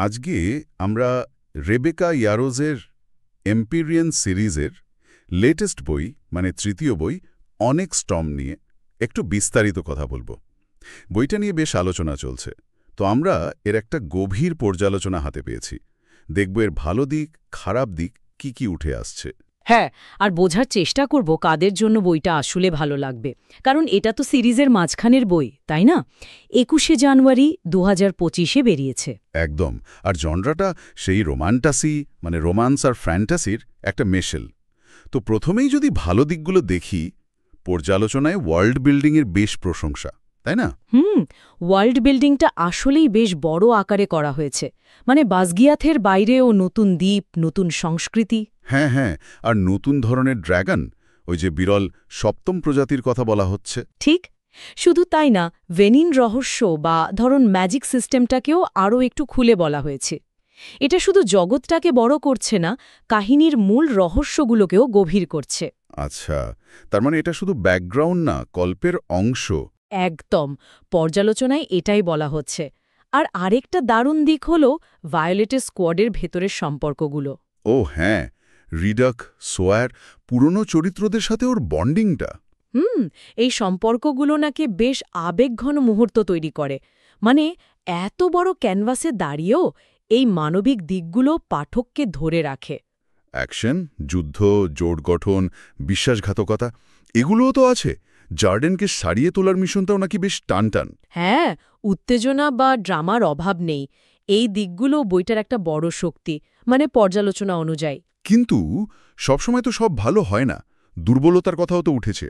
আজকে আমরা রেবেকা ইয়ারোজের এম্পিরিয়ান সিরিজের লেটেস্ট বই মানে তৃতীয় বই অনেক স্টর্ম নিয়ে একটু বিস্তারিত কথা বলবো। বইটা নিয়ে বেশ আলোচনা চলছে, তো আমরা এর একটা গভীর পর্যালোচনা হাতে পেয়েছি। দেখব এর ভালো দিক খারাপ দিক কি কি উঠে আসছে। হ্যাঁ, আর বোঝার চেষ্টা করব কাদের জন্য বইটা আসলে ভালো লাগবে, কারণ এটা তো সিরিজের মাঝখানের বই, তাই না? ২১শে জানুয়ারি ২০২৫-এ বেরিয়েছে। একদম। আর জনরাটা সেই রোমান্টাসি মানে রোমান্স আর ফ্যান্টাসির একটা মেশেল। তো প্রথমেই যদি ভালো দিকগুলো দেখি, পর্যালোচনায় ওয়ার্ল্ড বিল্ডিংয়ের বেশ প্রশংসা, তাই না? ওয়ার্ল্ড বিল্ডিংটা আসলেই বেশ বড় আকারে করা হয়েছে। মানে বাসগিয়াথের বাইরেও নতুন দ্বীপ, নতুন সংস্কৃতি। হ্যাঁ হ্যাঁ, আর নতুন ধরনের ড্র্যাগন, ওই যে বিরল সপ্তম প্রজাতির কথা বলা হচ্ছে। ঠিক, শুধু তাই না, ভেনিন রহস্য বা ধরুন ম্যাজিক সিস্টেমটাকেও আরও একটু খুলে বলা হয়েছে। এটা শুধু জগৎটাকে বড় করছে না, কাহিনীর মূল রহস্যগুলোকেও গভীর করছে। আচ্ছা, তার মানে এটা শুধু ব্যাকগ্রাউন্ড না, গল্পের অংশ। একদম, পর্যালোচনায় এটাই বলা হচ্ছে। আর আরেকটা দারুণ দিক হল ভায়োলেটের স্কোয়াডের ভেতরের সম্পর্কগুলো। ও হ্যাঁ, রিডাক, সোয়ার, পুরনো চরিত্রদের সাথে ওর বন্ডিংটা। এই সম্পর্কগুলো নাকি বেশ আবেগঘন মুহূর্ত তৈরি করে। মানে এত বড় ক্যানভাসে দাঁড়িয়েও এই মানবিক দিকগুলো পাঠককে ধরে রাখে। অ্যাকশন, যুদ্ধ, জোট গঠন, বিশ্বাসঘাতকতা, এগুলোও তো আছে। জার্ডেনকে সারিয়ে তোলার মিশনটাও নাকি বেশ টানটান। হ্যাঁ, উত্তেজনা বা ড্রামার অভাব নেই। এই দিকগুলো বইটার একটা বড় শক্তি, মানে পর্যালোচনা অনুযায়ী। কিন্তু সবসময় তো সব ভালো হয় না, দুর্বলতার কথাও তো উঠেছে।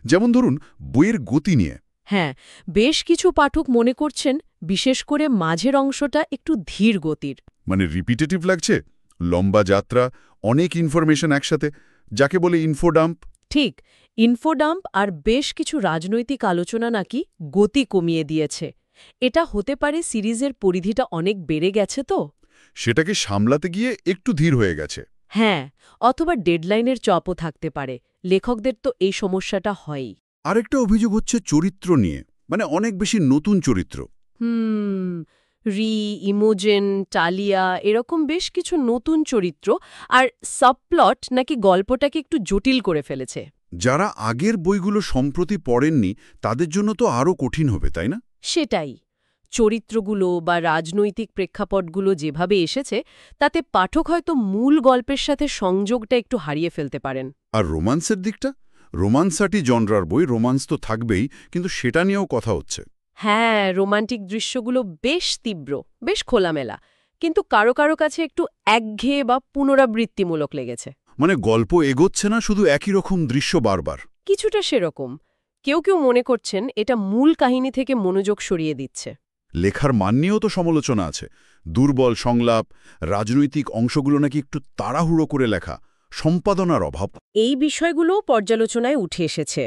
যেমন ধরুন বইয়ের গতি নিয়ে। হ্যাঁ, বেশ কিছু পাঠক মনে করছেন বিশেষ করে মাঝের অংশটা একটু ধীর গতির। মানে রিপিটেটিভ লাগছে, লম্বা যাত্রা, অনেক ইনফরমেশন একসাথে, যাকে বলে ইনফোডাম্প। ঠিক, ইনফোডাম্প আর বেশ কিছু রাজনৈতিক আলোচনা নাকি গতি কমিয়ে দিয়েছে। এটা হতে পারে সিরিজের পরিধিটা অনেক বেড়ে গেছে তো। সেটাকে সামলাতে গিয়ে একটু ধীর হয়ে গেছে। হ্যাঁ, অথবা ডেডলাইনের চাপও থাকতে পারে। লেখকদের তো এই সমস্যাটা হয়ই। আরেকটা অভিযোগ হচ্ছে চরিত্র নিয়ে, মানে অনেক বেশি নতুন চরিত্র। রি, ইমোজেন, টালিয়া, এরকম বেশ কিছু নতুন চরিত্র আর সাবপ্লট নাকি গল্পটাকে একটু জটিল করে ফেলেছে। যারা আগের বইগুলো সম্প্রতি পড়েননি তাদের জন্য তো আরও কঠিন হবে, তাই না? সেটাই, চরিত্রগুলো বা রাজনৈতিক প্রেক্ষাপটগুলো যেভাবে এসেছে তাতে পাঠক হয়তো মূল গল্পের সাথে সংযোগটা একটু হারিয়ে ফেলতে পারেন। আর রোমান্সের দিকটা, রোমান্সাটি জনরার বই, রোমান্স তো থাকবেই, কিন্তু সেটা নিয়েও কথা হচ্ছে। হ্যাঁ, রোমান্টিক দৃশ্যগুলো বেশ তীব্র, বেশ খোলামেলা, কিন্তু কারো কারো কাছে একটু একঘেয়ে বা পুনরাবৃত্তিমূলক লেগেছে। মানে গল্প এগোচ্ছে না, শুধু একই রকম দৃশ্য বারবার। কিছুটা সেরকম। কেউ কেউ মনে করছেন এটা মূল কাহিনী থেকে মনোযোগ সরিয়ে দিচ্ছে। লেখার মান নিয়েও তো সমালোচনা আছে। দুর্বল সংলাপ, রাজনৈতিক অংশগুলো নাকি একটু তাড়াহুড়ো করে লেখা, সম্পাদনার অভাব। এই বিষয়গুলোও পর্যালোচনায় উঠে এসেছে।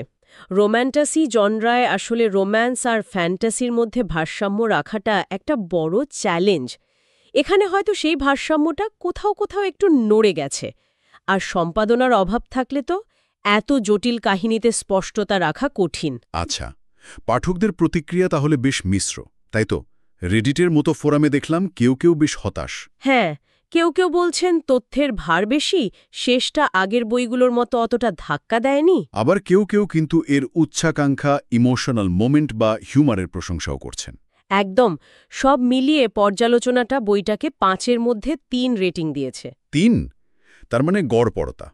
রোম্যান্টাসি জনরায় আসলে রোম্যান্স আর ফ্যান্টাসির মধ্যে ভারসাম্য রাখাটা একটা বড় চ্যালেঞ্জ। এখানে হয়তো সেই ভারসাম্যটা কোথাও কোথাও একটু নড়ে গেছে। আর সম্পাদনার অভাব থাকলে তো এত জটিল কাহিনীতে স্পষ্টতা রাখা কঠিন। আচ্ছা, পাঠকদের প্রতিক্রিয়া তাহলে বেশ মিশ্র, তাই তো? রেডিটের মতো ফোরামে দেখলাম কেউ কেউ বেশ হতাশ। হ্যাঁ, কেউ কেউ বলছেন তথ্যের ভার বেশি, শেষটা আগের বইগুলোর মতো অতটা ধাক্কা দেয়নি। আবার কেউ কেউ কিন্তু এর উচ্চাকাঙ্ক্ষা, ইমোশনাল মোমেন্ট বা হিউমারের প্রশংসাও করছেন। একদম, সব মিলিয়ে পর্যালোচনাটা বইটাকে ৫-এর মধ্যে ৩ রেটিং দিয়েছে। ৩? তার মানে গড়পড়তা।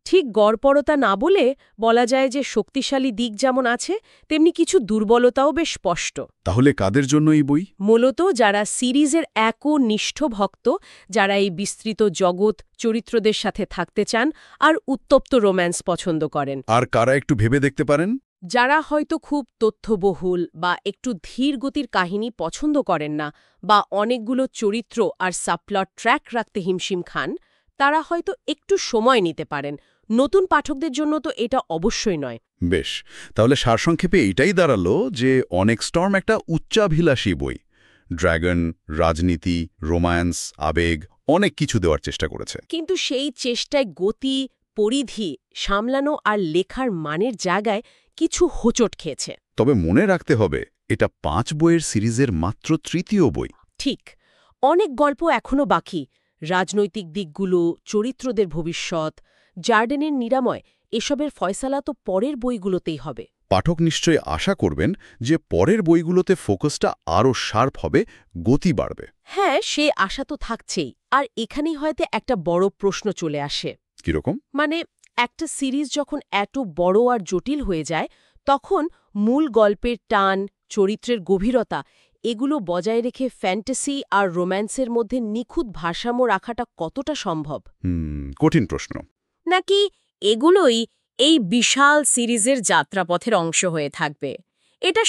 ঠিক গড়পড়তা না বলে বলা যায় যে শক্তিশালী দিক যেমন আছে, তেমনি কিছু দুর্বলতাও বেশ স্পষ্ট। তাহলে কাদের জন্য এই বই? মূলত যারা সিরিজের একনিষ্ঠ ভক্ত, যারা এই বিস্তৃত জগৎ, চরিত্রদের সাথে থাকতে চান আর উত্তপ্ত রোম্যান্স পছন্দ করেন। আর কারা একটু ভেবে দেখতে পারেন? যারা হয়তো খুব তথ্যবহুল বা একটু ধীর গতির কাহিনী পছন্দ করেন না, বা অনেকগুলো চরিত্র আর সাবপ্লট ট্র্যাক রাখতে হিমশিম খান, তারা হয়তো একটু সময় নিতে পারেন। নতুন পাঠকদের জন্য তো এটা অবশ্যই নয়। বেশ, তাহলে সারসংক্ষেপে এটাই দাঁড়ালো যে অনেক স্টর্ম একটা উচ্চাভিলাষী বই। ড্র্যাগন, রাজনীতি, রোম্যান্স, আবেগ, অনেক কিছু দেওয়ার চেষ্টা করেছে। কিন্তু সেই চেষ্টায় গতি, পরিধি সামলানো আর লেখার মানের জায়গায় কিছু হোঁচট খেয়েছে। তবে মনে রাখতে হবে, এটা ৫ বইয়ের সিরিজের মাত্র তৃতীয় বই। ঠিক, অনেক গল্প এখনও বাকি, রাজনৈতিক দিকগুলো, চরিত্রদের ভবিষ্যৎ, জার্ডেনের নিরাময়, এসবের ফয়সালা তো পরের বইগুলোতেই হবে। পাঠক নিশ্চয়ই আশা করবেন যে পরের বইগুলোতে ফোকাসটা আরও শার্প হবে, গতি বাড়বে। হ্যাঁ, সে আশা তো থাকছেই। আর এখানেই হয়তো একটা বড় প্রশ্ন চলে আসে। কিরকম? মানে, একটা সিরিজ যখন এত বড় আর জটিল হয়ে যায়, তখন মূল গল্পের টান, চরিত্রের গভীরতা, এগুলো বজায় রেখে ফ্যান্টাসি আর রোম্যান্সের মধ্যে নিখুঁত ভারসাম্য রাখাটা কতটা সম্ভব? কঠিন প্রশ্ন। নাকি এগুলোই এই বিশাল সিরিজের যাত্রাপথের অংশ হয়ে থাকবে? এটা